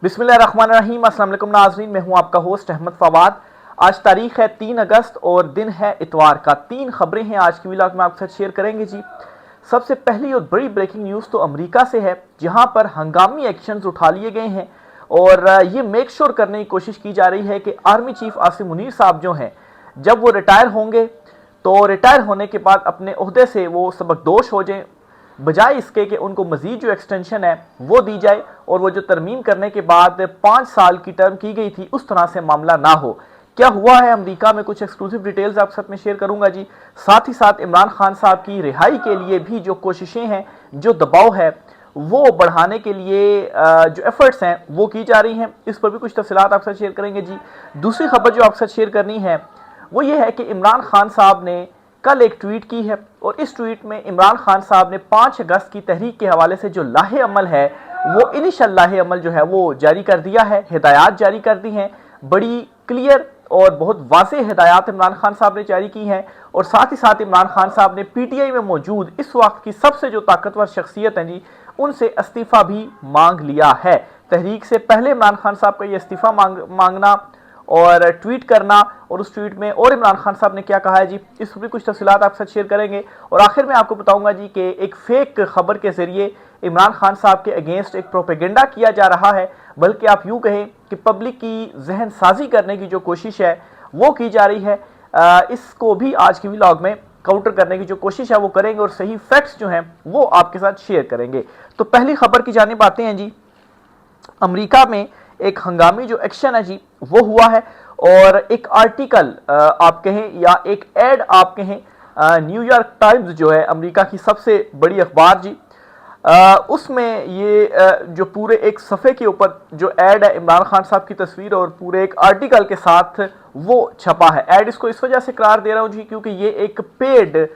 बिस्मिल्लाहिर्रहमानिर्रहीम। अस्सलाम वालेकुम नाज़रीन, मैं हूं आपका होस्ट अहमद फवाद। आज तारीख है 3 अगस्त और दिन है इतवार का। 3 खबरें हैं आज की व्लॉग में आपके साथ शेयर करेंगे जी। सबसे पहली और बड़ी ब्रेकिंग न्यूज़ तो अमेरिका से है, जहां पर हंगामी एक्शंस उठा लिए गए हैं और ये मेक श्योर करने की कोशिश की जा रही है कि आर्मी चीफ आसिम मुनीर साहब जो हैं, जब वो रिटायर होंगे तो रिटायर होने के बाद अपने ओहदे से वो सबकदोश हो जाएं, बजाय इसके कि उनको मजीद जो एक्सटेंशन है वो दी जाए और वो जो तरमीम करने के बाद 5 साल की टर्म की गई थी उस तरह से मामला ना हो। क्या हुआ है अमेरिका में, कुछ एक्सक्लूसिव डिटेल्स आपके साथ में शेयर करूंगा जी। साथ ही साथ इमरान खान साहब की रिहाई के लिए भी जो कोशिशें हैं, जो दबाव है वो बढ़ाने के लिए जो एफर्ट्स हैं वो की जा रही हैं, इस पर भी कुछ तफसीलात आपके साथ शेयर करेंगे जी। दूसरी खबर जो आपके साथ शेयर करनी है वो ये है कि इमरान खान साहब ने कल एक ट्वीट की है और इस ट्वीट में इमरान खान साहब ने 5 अगस्त की तहरीक के हवाले से जो लाहे अमल है वो इनिशियल लाहे अमल जो है वो जारी कर दिया है, हिदायत जारी कर दी हैं। बड़ी क्लियर और बहुत वाज़े हिदायत इमरान खान साहब ने जारी की हैं और साथ ही साथ इमरान खान साहब ने पीटीआई में मौजूद इस वक्त की सबसे जो ताकतवर शख्सियत हैं जी, उनसे इस्तीफ़ा भी मांग लिया है। तहरीक से पहले इमरान खान साहब का ये इस्तीफ़ा मांगना और ट्वीट करना, और उस ट्वीट में और इमरान खान साहब ने क्या कहा है जी, इस पर भी कुछ तफसीलात आपके साथ शेयर करेंगे। और आखिर में आपको बताऊंगा जी कि एक फेक खबर के जरिए इमरान खान साहब के अगेंस्ट एक प्रोपेगेंडा किया जा रहा है, बल्कि आप यूँ कहें कि पब्लिक की जहन साजी करने की जो कोशिश है वो की जा रही है। इसको भी आज की व्लॉग में काउंटर करने की जो कोशिश है वो करेंगे और सही फैक्ट्स जो हैं वो आपके साथ शेयर करेंगे। तो पहली खबर की जानिब आते हैं जी। अमेरिका में एक हंगामी जो एक्शन है जी वो हुआ है और एक आर्टिकल आप कहें या एक एड आप कहें, न्यूयॉर्क टाइम्स जो है अमेरिका की सबसे बड़ी अखबार जी, उसमें ये जो पूरे एक सफ़े के ऊपर जो एड है इमरान खान साहब की तस्वीर और पूरे एक आर्टिकल के साथ वो छपा है। एड इसको इस वजह से करार दे रहा हूँ जी क्योंकि ये एक पेड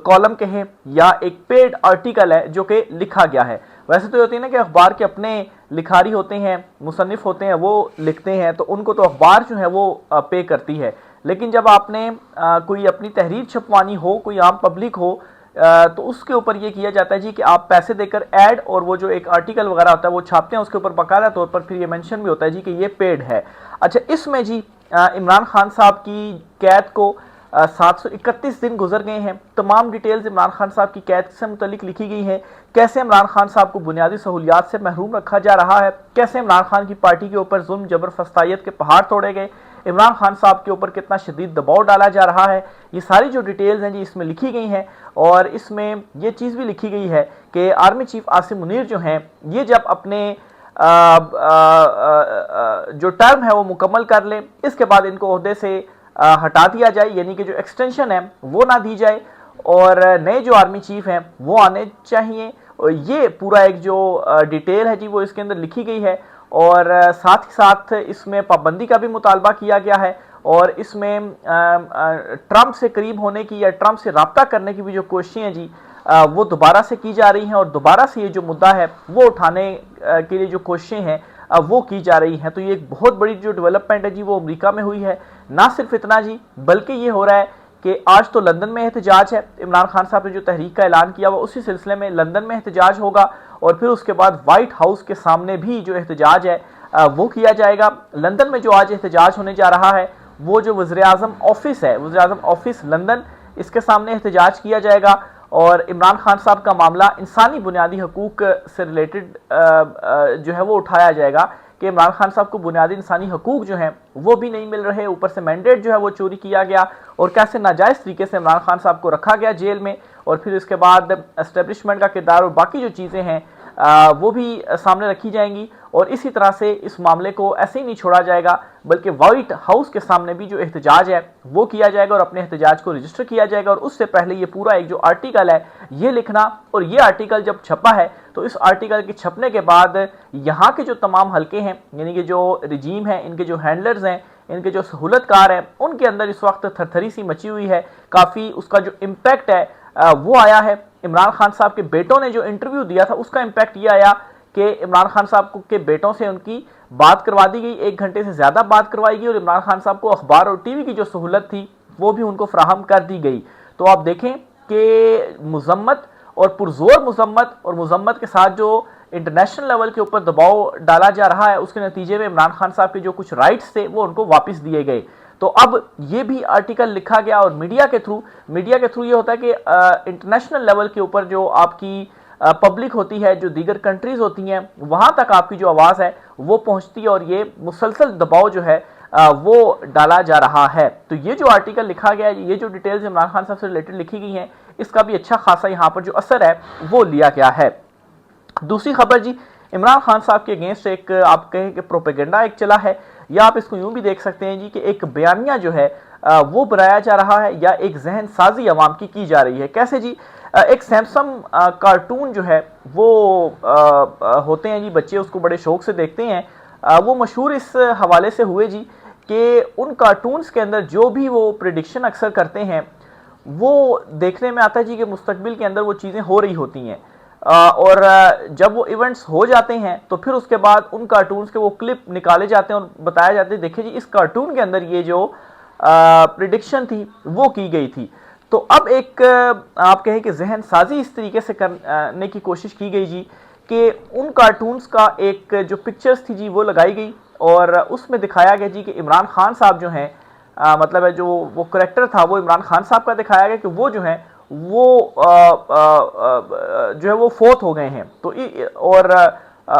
कॉलम कहें या एक पेड आर्टिकल है जो कि लिखा गया है। वैसे तो होती है ना कि अखबार के अपने लिखारी होते हैं, मुसन्निफ होते हैं, वो लिखते हैं तो उनको तो अखबार जो है वो पे करती है। लेकिन जब आपने कोई अपनी तहरीर छपवानी हो, कोई आम पब्लिक हो, तो उसके ऊपर ये किया जाता है जी कि आप पैसे देकर ऐड और वो जो एक आर्टिकल वगैरह होता है वो छापते हैं, उसके ऊपर बाकायदा तौर पर फिर ये मेंशन भी होता है जी कि ये पेड है। अच्छा, इसमें जी इमरान खान साहब की कैद को 731 दिन गुजर गए हैं। तमाम डिटेल्स इमरान खान साहब की कैद से मुतलिक लिखी गई हैं। कैसे इमरान खान साहब को बुनियादी सहूलियात से महरूम रखा जा रहा है, कैसे इमरान खान की पार्टी के ऊपर जुल्म जबर फस्तायत के पहाड़ तोड़े गए, इमरान खान साहब के ऊपर कितना शदीद दबाव डाला जा रहा है, ये सारी जो डिटेल्स हैं जी इसमें लिखी गई हैं। और इसमें ये चीज़ भी लिखी गई है कि आर्मी चीफ आसिम मुनीर जो हैं ये जब अपने जो टर्म है वो मुकम्मल कर लें, इसके बाद इनको ओहदे से हटा दिया जाए, यानी कि जो एक्सटेंशन है वो ना दी जाए और नए जो आर्मी चीफ हैं वो आने चाहिए। ये पूरा एक जो डिटेल है जी वो इसके अंदर लिखी गई है और साथ ही साथ इसमें पाबंदी का भी मुतालबा किया गया है और इसमें ट्रंप से करीब होने की या ट्रंप से रब्ता करने की भी जो कोशिशें हैं जी वो दोबारा से की जा रही हैं और दोबारा से ये जो मुद्दा है वो उठाने के लिए जो कोशिशें हैं वो की जा रही हैं। तो ये एक बहुत बड़ी जो डेवलपमेंट है जी वो अमेरिका में हुई है। ना सिर्फ इतना जी, बल्कि ये हो रहा है कि आज तो लंदन में एहतजाज है। इमरान खान साहब ने जो तहरीक का ऐलान किया हुआ उसी सिलसिले में लंदन में एहतजाज होगा और फिर उसके बाद वाइट हाउस के सामने भी जो एहतजाज है वो किया जाएगा। लंदन में जो आज एहतजाज होने जा रहा है वो जो वज़ीर-ए-आज़म ऑफिस है, वज़ीर-ए-आज़म ऑफिस लंदन, इसके सामने एहतजाज किया जाएगा और इमरान खान साहब का मामला इंसानी बुनियादी हकूक़ से रिलेटेड जो है वो उठाया जाएगा कि इमरान खान साहब को बुनियादी इंसानी हकूक़ जो हैं वो भी नहीं मिल रहे, ऊपर से मैंडेट जो है वो चोरी किया गया और कैसे नाजायज़ तरीके से इमरान खान साहब को रखा गया जेल में और फिर इसके बाद एस्टेब्लिशमेंट का किरदार और बाकी जो चीज़ें हैं वो भी सामने रखी जाएंगी। और इसी तरह से इस मामले को ऐसे ही नहीं छोड़ा जाएगा बल्कि वाइट हाउस के सामने भी जो एहतजाज है वो किया जाएगा और अपने एहतजाज को रजिस्टर किया जाएगा। और उससे पहले ये पूरा एक जो आर्टिकल है ये लिखना, और ये आर्टिकल जब छपा है तो इस आर्टिकल के छपने के बाद यहाँ के जो तमाम हल्के हैं, यानी कि जो रजीम है, इनके जो हैंडलर्स हैं, इनके जो सहूलतकार हैं, उनके अंदर इस वक्त थरथरी सी मची हुई है। काफ़ी उसका जो इम्पैक्ट है वो आया है। इमरान खान साहब के बेटों ने जो इंटरव्यू दिया था उसका इम्पैक्ट ये आया कि इमरान खान साहब के बेटों से उनकी बात करवा दी गई, 1 घंटे से ज़्यादा बात करवाई गई और इमरान खान साहब को अखबार और टीवी की जो सहूलत थी वो भी उनको फ्राहम कर दी गई। तो आप देखें कि मुजम्मत और पुरजोर मजम्मत और मजम्मत के साथ जो इंटरनेशनल लेवल के ऊपर दबाव डाला जा रहा है, उसके नतीजे में इमरान खान साहब के जो कुछ राइट्स थे वो उनको वापस दिए गए। तो अब ये भी आर्टिकल लिखा गया और मीडिया के थ्रू ये होता है कि इंटरनेशनल लेवल के ऊपर जो आपकी पब्लिक होती है, जो दीगर कंट्रीज होती हैं, वहां तक आपकी जो आवाज़ है वो पहुंचती है और ये मुसलसल दबाव जो है वो डाला जा रहा है। तो ये जो आर्टिकल लिखा गया है, ये जो डिटेल्स इमरान खान साहब से रिलेटेड लिखी गई हैं, इसका भी अच्छा खासा यहाँ पर जो असर है वो लिया गया है। दूसरी खबर जी, इमरान खान साहब के अगेंस्ट एक आप कहें कि प्रोपेगेंडा एक चला है, या आप इसको यूं भी देख सकते हैं जी कि एक बयानिया जो है वो बनाया जा रहा है या एक जहन साजी अवाम की जा रही है। कैसे जी? एक सैमसंग कार्टून जो है वो होते हैं जी, बच्चे उसको बड़े शौक से देखते हैं। वो मशहूर इस हवाले से हुए जी कि उन कार्टून्स के अंदर जो भी वो प्रिडिक्शन अक्सर करते हैं वो देखने में आता है जी कि मुस्तकबिल के अंदर वो चीज़ें हो रही होती हैं, और जब वो इवेंट्स हो जाते हैं तो फिर उसके बाद उन कार्टून्स के वो क्लिप निकाले जाते हैं और बताया जाता है देखिए जी इस कार्टून के अंदर ये जो प्रिडिक्शन थी वो की गई थी। तो अब एक आप कहें कि जहन साजी इस तरीके से करने की कोशिश की गई जी कि उन कार्टून्स का एक जो पिक्चर्स थी जी वो लगाई गई और उसमें दिखाया गया जी कि इमरान खान साहब जो हैं, मतलब है जो वो करेक्टर था वो इमरान खान साहब का दिखाया गया कि वो जो है वो जो है वो फोत हो गए हैं। तो और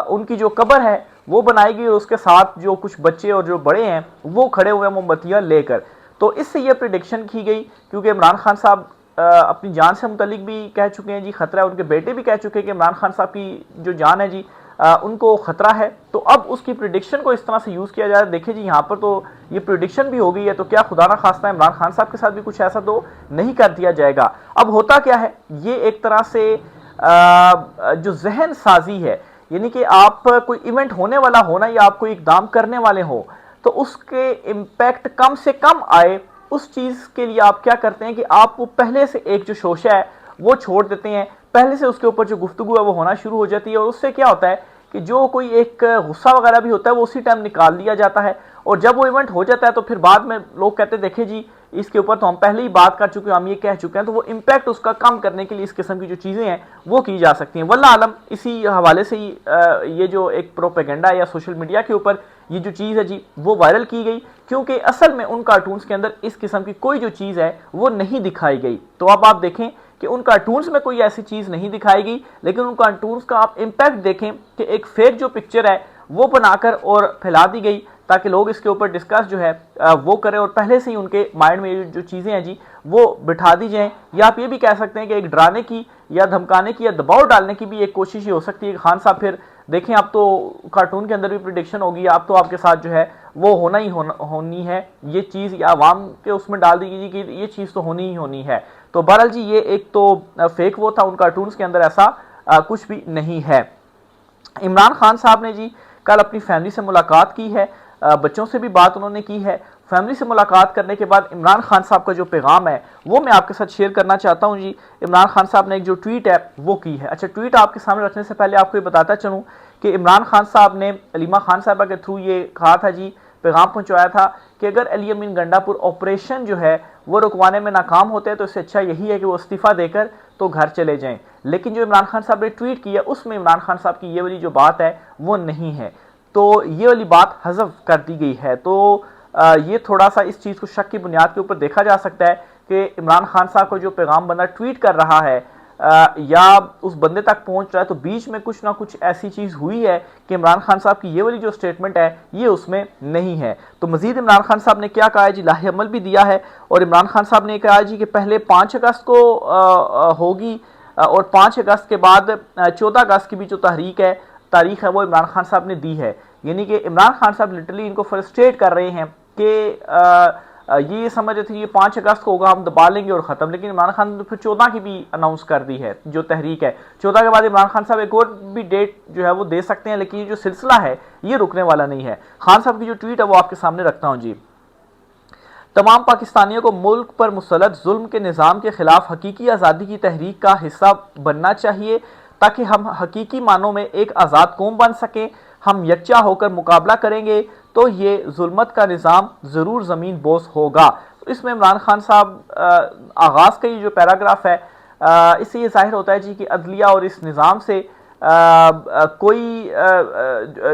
उनकी जो कब्र है वो बनाई गई और उसके साथ जो कुछ बच्चे और जो बड़े हैं वो खड़े हुए मोमबत्तियां लेकर। तो इससे ये प्रिडिक्शन की गई, क्योंकि इमरान खान साहब अपनी जान से मुतलिक भी कह चुके हैं जी खतरा है, उनके बेटे भी कह चुके हैं कि इमरान खान साहब की जो जान है जी उनको खतरा है। तो अब उसकी प्रिडिक्शन को इस तरह से यूज़ किया जा रहा है। देखिए जी यहाँ पर तो ये प्रिडिक्शन भी हो गई है, तो क्या खुदा ना खास्ता इमरान खान साहब के साथ भी कुछ ऐसा तो नहीं कर दिया जाएगा। अब होता क्या है, ये एक तरह से जो जहन साजी है, यानी कि आप कोई इवेंट होने वाला हो ना या आप कोई इकदाम करने वाले हो तो उसके इम्पैक्ट कम से कम आए, उस चीज़ के लिए आप क्या करते हैं कि आप वो पहले से एक जो शोशा है वो छोड़ देते हैं, पहले से उसके ऊपर जो गुफ्तगू है वो होना शुरू हो जाती है और उससे क्या होता है कि जो कोई एक गुस्सा वगैरह भी होता है वो उसी टाइम निकाल दिया जाता है। और जब वो इवेंट हो जाता है तो फिर बाद में लोग कहते हैं देखें जी इसके ऊपर तो हम पहले ही बात कर चुके हैं, हम ये कह चुके हैं। तो वो इम्पैक्ट उसका कम करने के लिए इस किस्म की जो चीज़ें हैं वो की जा सकती हैं। वल्लाह आलम, इसी हवाले से ही ये जो एक प्रोपेगेंडा या सोशल मीडिया के ऊपर ये जो चीज़ है जी वो वायरल की गई, क्योंकि असल में उन कार्टून्स के अंदर इस किस्म की कोई जो चीज़ है वो नहीं दिखाई गई। तो अब आप देखें कि उन कार्टून्स में कोई ऐसी चीज़ नहीं दिखाई गई, लेकिन उन कार्टून्स का आप इम्पैक्ट देखें कि एक फेक जो पिक्चर है वो बनाकर और फैला दी गई ताकि लोग इसके ऊपर डिस्कस जो है वो करें और पहले से ही उनके माइंड में जो चीज़ें हैं जी वो बिठा दी जाएँ। या आप ये भी कह सकते हैं कि एक डराने की या धमकाने की या दबाव डालने की भी एक कोशिश ही हो सकती है कि खान साहब फिर देखें अब तो कार्टून के अंदर भी प्रिडिक्शन होगी, अब तो आपके साथ जो है वो होनी है ये चीज़, या आवाम के उसमें डाल दी गई कि ये चीज़ तो होनी ही होनी है। तो बहरहाल जी ये एक तो फेक वो था, उन कार्टून्स के अंदर ऐसा कुछ भी नहीं है। इमरान खान साहब ने जी कल अपनी फैमिली से मुलाकात की है, बच्चों से भी बात उन्होंने की है। फैमिली से मुलाकात करने के बाद इमरान खान साहब का जो पैगाम है वो मैं आपके साथ शेयर करना चाहता हूं जी। इमरान खान साहब ने एक जो ट्वीट है वो की है। अच्छा, ट्वीट आपके सामने रखने से पहले आपको ये बताता चलूं कि इमरान खान साहब ने अलीमा खान साहबा के थ्रू ये कहा था जी, पैगाम पहुंचाया था कि अगर अली अमीन गंडापुर ऑपरेशन जो है वो रुकवाने में नाकाम होते हैं तो इससे अच्छा यही है कि वो इस्तीफ़ा देकर तो घर चले जाएं। लेकिन जो इमरान खान साहब ने ट्वीट किया उसमें इमरान खान साहब की ये वाली जो बात है वो नहीं है, तो ये वाली बात हज़फ कर दी गई है। तो ये थोड़ा सा इस चीज़ को शक की बुनियाद के ऊपर देखा जा सकता है कि इमरान खान साहब को जो पैगाम बंदा ट्वीट कर रहा है या उस बंदे तक पहुंच रहा है तो बीच में कुछ ना कुछ ऐसी चीज़ हुई है कि इमरान खान साहब की ये वाली जो स्टेटमेंट है ये उसमें नहीं है। तो मजीद इमरान खान साहब ने क्या कहा है जी, लाहे अमल भी दिया है और इमरान खान साहब ने कहा जी कि पहले 5 अगस्त को होगी और 5 अगस्त के बाद 14 अगस्त की भी जो तारीख है वो इमरान खान साहब ने दी है। यानी कि इमरान खान साहब लिटरली इनको फ्रस्ट्रेट कर रहे हैं कि ये समझ रहे थे ये 5 अगस्त को होगा, हम दबा लेंगे और ख़त्म। लेकिन इमरान खान ने फिर 14 की भी अनाउंस कर दी है जो तहरीक है। 14 के बाद इमरान खान साहब एक और भी डेट जो है वो दे सकते हैं, लेकिन ये जो सिलसिला है ये रुकने वाला नहीं है। खान साहब की जो ट्वीट है वो आपके सामने रखता हूँ जी। तमाम पाकिस्तानियों को मुल्क पर मुसल्लत जुल्म के निज़ाम के खिलाफ हकीकी आज़ादी की तहरीक का हिस्सा बनना चाहिए ताकि हम हकीकी मानों में एक आज़ाद कौम बन सकें। हम यकजा होकर मुकाबला करेंगे तो ये जुल्मत का निज़ाम ज़रूर ज़मीन बोस होगा। तो इसमें इमरान खान साहब आगाज़ का ये जो पैराग्राफ है इससे ये जाहिर होता है जी कि अदलिया और इस निज़ाम से कोई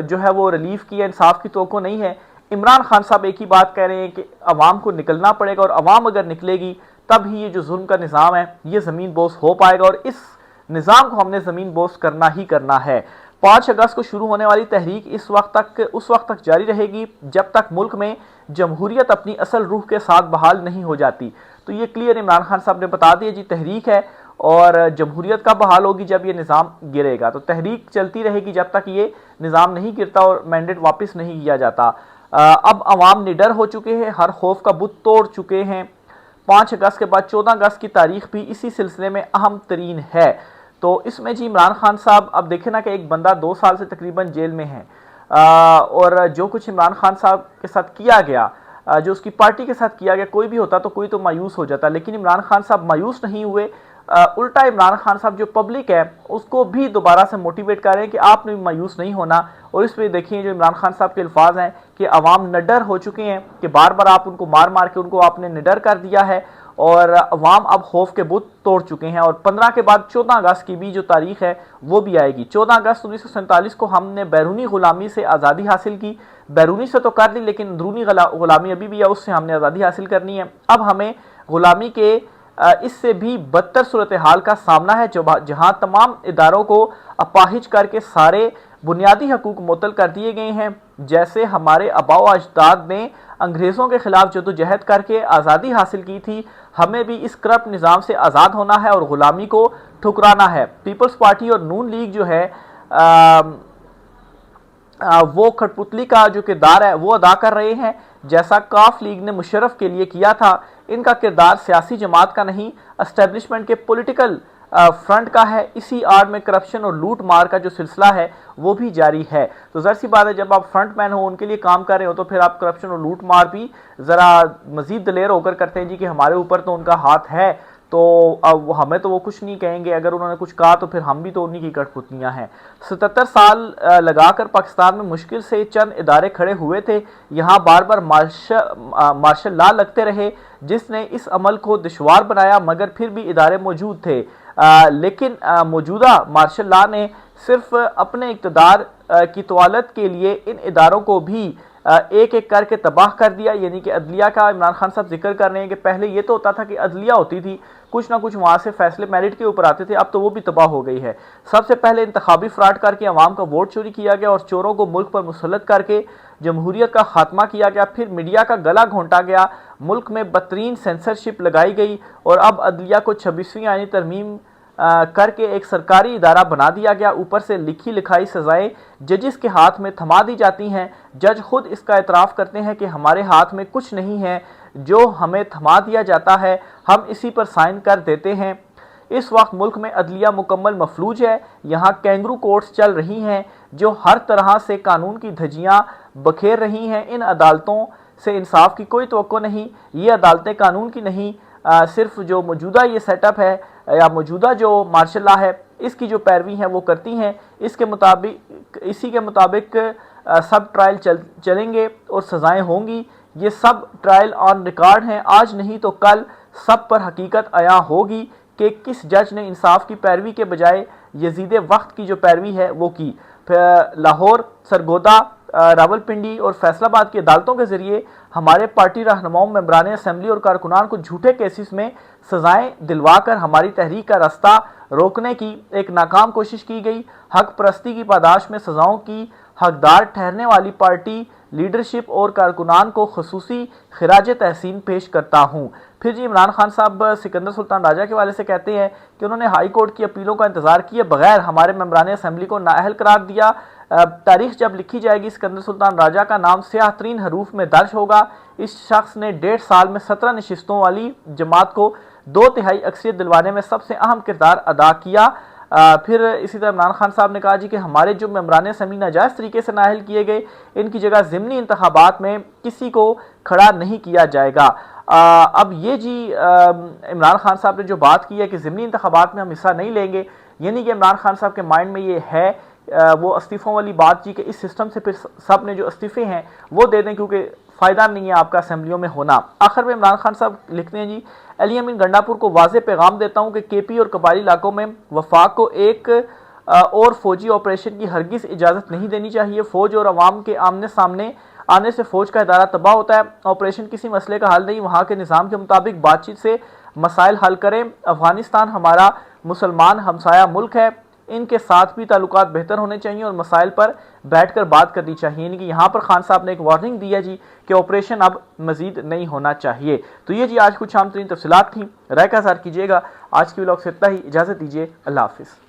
जो है वो रिलीफ की या इंसाफ की तवक्को नहीं है। इमरान खान साहब एक ही बात कह रहे हैं कि अवाम को निकलना पड़ेगा और अवाम अगर निकलेगी तब ही ये जो जुल्म का निज़ाम है ये ज़मीन बोस हो पाएगा, और इस निज़ाम को हमने ज़मीन बोस करना ही करना है। 5 अगस्त को शुरू होने वाली तहरीक उस वक्त तक जारी रहेगी जब तक मुल्क में जमहूरियत अपनी असल रूह के साथ बहाल नहीं हो जाती। तो ये क्लियर इमरान खान साहब ने बता दिया जी, तहरीक है और जमहूरियत का बहाल होगी जब ये निज़ाम गिरेगा। तो तहरीक चलती रहेगी जब तक ये निज़ाम नहीं गिरता और मैंडेट वापस नहीं किया जाता। अब अवाम निडर हो चुके हैं, हर खौफ का बुत तोड़ चुके हैं। 5 अगस्त के बाद 14 अगस्त की तारीख भी इसी सिलसिले में अहम तरीन है। तो इसमें जी इमरान खान साहब, अब देखे ना कि एक बंदा 2 साल से तकरीबन जेल में है, और जो कुछ इमरान खान साहब के साथ किया गया, जो उसकी पार्टी के साथ किया गया, कोई भी होता तो कोई तो मायूस हो जाता, लेकिन इमरान खान साहब मायूस नहीं हुए। उल्टा इमरान खान साहब जो पब्लिक है उसको भी दोबारा से मोटिवेट कर रहे हैं कि आपने भी मायूस नहीं होना। और इस पर देखिए जो इमरान खान साहब के अल्फाज हैं कि अवाम निडर हो चुके हैं, कि बार बार आप उनको मार मार के उनको आपने निडर कर दिया है और अवाम अब खौफ के बुत तोड़ चुके हैं। और 15 के बाद 14 अगस्त की भी जो तारीख है वो भी आएगी। 14 अगस्त 1947 को हमने बैरूनी गुलामी से आज़ादी हासिल की। बैरूनी से तो कर ली, लेकिन अंदरूनी गुलामी अभी भी है, उससे हमने आज़ादी हासिल करनी है। अब हमें गुलामी के इससे भी बदतर सूरत हाल का सामना है, जहां तमाम इदारों को अपाहिज करके सारे बुनियादी हकूक मुअत्तल कर दिए गए हैं। जैसे हमारे आबाओ अजदाद ने अंग्रेज़ों के खिलाफ जदोजहद करके आज़ादी हासिल की थी, हमें भी इस करप्ट निज़ाम से आज़ाद होना है और ग़ुलामी को ठुकराना है। पीपल्स पार्टी और नून लीग जो है वो कठपुतली का जो किरदार है वो अदा कर रहे हैं, जैसा काफ लीग ने मुशर्रफ के लिए किया था। इनका किरदार सियासी जमात का नहीं, एस्टेब्लिशमेंट के पॉलिटिकल फ्रंट का है। इसी आड़ में करप्शन और लूट मार का जो सिलसिला है वो भी जारी है। तो ज़ाहिर सी बात है, जब आप फ्रंटमैन हो, उनके लिए काम कर रहे हो, तो फिर आप करप्शन और लूट मार भी ज़रा मज़ीद दलेर होकर करते हैं जी कि हमारे ऊपर तो उनका हाथ है, तो अब हमें तो वो कुछ नहीं कहेंगे, अगर उन्होंने कुछ कहा तो फिर हम भी तो उन्हीं की कठपुतलियाँ हैं। 77 साल लगाकर पाकिस्तान में मुश्किल से चंद इदारे खड़े हुए थे। यहाँ बार बार मार्शल लॉ लगते रहे, जिसने इस अमल को दुश्वार बनाया, मगर फिर भी इदारे मौजूद थे। लेकिन मौजूदा मार्शल लॉ ने सिर्फ अपने इक़्तिदार की तवालत के लिए इन इदारों को भी एक एक करके तबाह कर दिया। यानी कि अदलिया का इमरान खान साहब जिक्र कर रहे हैं कि पहले ये तो होता था कि अदलिया होती थी, कुछ ना कुछ वहाँ से फैसले मेरिट के ऊपर आते थे, अब तो वो भी तबाह हो गई है। सबसे पहले इंतखाबी फ्रॉड करके अवाम का वोट चोरी किया गया और चोरों को मुल्क पर मुसल्लत करके जमहूरियत का खात्मा किया गया। फिर मीडिया का गला घोंटा गया, मुल्क में बदतरीन सेंसरशिप लगाई गई और अब अदलिया को 26वीं आईनी तरमीम करके एक सरकारी इदारा बना दिया गया। ऊपर से लिखी लिखाई सजाएं जजिस के हाथ में थमा दी जाती हैं। जज खुद इसका एतराफ़ करते हैं कि हमारे हाथ में कुछ नहीं है, जो हमें थमा दिया जाता है हम इसी पर साइन कर देते हैं। इस वक्त मुल्क में अदलिया मुकम्मल मफलूज है। यहाँ कैंगरू कोर्ट्स चल रही हैं जो हर तरह से कानून की धज्जियाँ बखेर रही हैं। इन अदालतों से इंसाफ की कोई तवक्को नहीं। ये अदालतें कानून की नहीं, सिर्फ जो मौजूदा ये सेटअप है या मौजूदा जो मार्शल लॉ है इसकी जो पैरवी है वो करती हैं। इसी के मुताबिक सब ट्रायल चलेंगे और सज़ाएं होंगी। ये सब ट्रायल ऑन रिकॉर्ड हैं, आज नहीं तो कल सब पर हकीकत आया होगी कि किस जज ने इंसाफ की पैरवी के बजाय यजीद वक्त की जो पैरवी है वो की। लाहौर, सरगोदा, रावलपिंडी और फैसलाबाद की अदालतों के जरिए हमारे पार्टी रहनुमाओं, मेंबरान असेंबली और कारकुनान को झूठे केसेस में सजाएं दिलवाकर हमारी तहरीक का रास्ता रोकने की एक नाकाम कोशिश की गई। हक परस्ती की पादाश में सजाओं की हकदार ठहरने वाली पार्टी लीडरशिप और कारकुनान को खसूसी खिराज तहसीन पेश करता हूँ। फिर जी इमरान खान साहब सिकंदर सुल्तान राजा के वाले से कहते हैं कि उन्होंने हाई कोर्ट की अपीलों का इंतजार किए बगैर हमारे मेंबरान असेंबली को नाअहल करार दिया। तारीख जब लिखी जाएगी सिकंदर सुल्तान राजा का नाम स्याह तरीन हरूफ में दर्ज होगा। इस शख्स ने 1.5 साल में 17 नशिस्तों वाली जमात को 2/3 अक्सरियत दिलवाने में सबसे अहम किरदार अदा किया। फिर इसी तरह इमरान खान साहब ने कहा जी कि हमारे जो मेंबरान असेंबली नाजायज़ तरीके से नाअहल किए गए, इनकी जगह ज़िमनी इंतखाबात में किसी को खड़ा नहीं किया जाएगा। अब ये जी इमरान खान साहब ने जो बात की है कि ज़िमनी इंतखाबात में हम हिस्सा नहीं लेंगे, यानी कि इमरान खान साहब के माइंड में ये है वो इस्तीफ़ों वाली बात जी कि इस सिस्टम से फिर सब ने जो इस्तीफ़े हैं वो दे दें, क्योंकि फ़ायदा नहीं है आपका असेंबलियों में होना। आखिर में इमरान खान साहब लिखते हैं जी, अली अमीन गंडापुर को वाज़े पैगाम देता हूँ कि केपी और कबाली इलाकों में वफाक को एक और फौजी ऑपरेशन की हरगिज़ इजाज़त नहीं देनी चाहिए। फ़ौज और अवाम के आमने सामने आने से फ़ौज का इदारा तबाह होता है। ऑपरेशन किसी मसले का हल नहीं, वहाँ के निज़ाम के मुताबिक बातचीत से मसाइल हल करें। अफ़गानिस्तान हमारा मुसलमान हमसाया मुल्क है, इनके साथ भी ताल्लुकात बेहतर होने चाहिए और मसाइल पर बैठकर बात करनी चाहिए। यानी कि यहाँ पर खान साहब ने एक वार्निंग दी है जी कि ऑपरेशन अब मजीद नहीं होना चाहिए। तो ये जी आज कुछ आम तरीन तफसीलात थी, राय का इज़हार कीजिएगा। आज की व्लॉग से इतना ही, इजाज़त दीजिए, अल्लाह हाफिज़।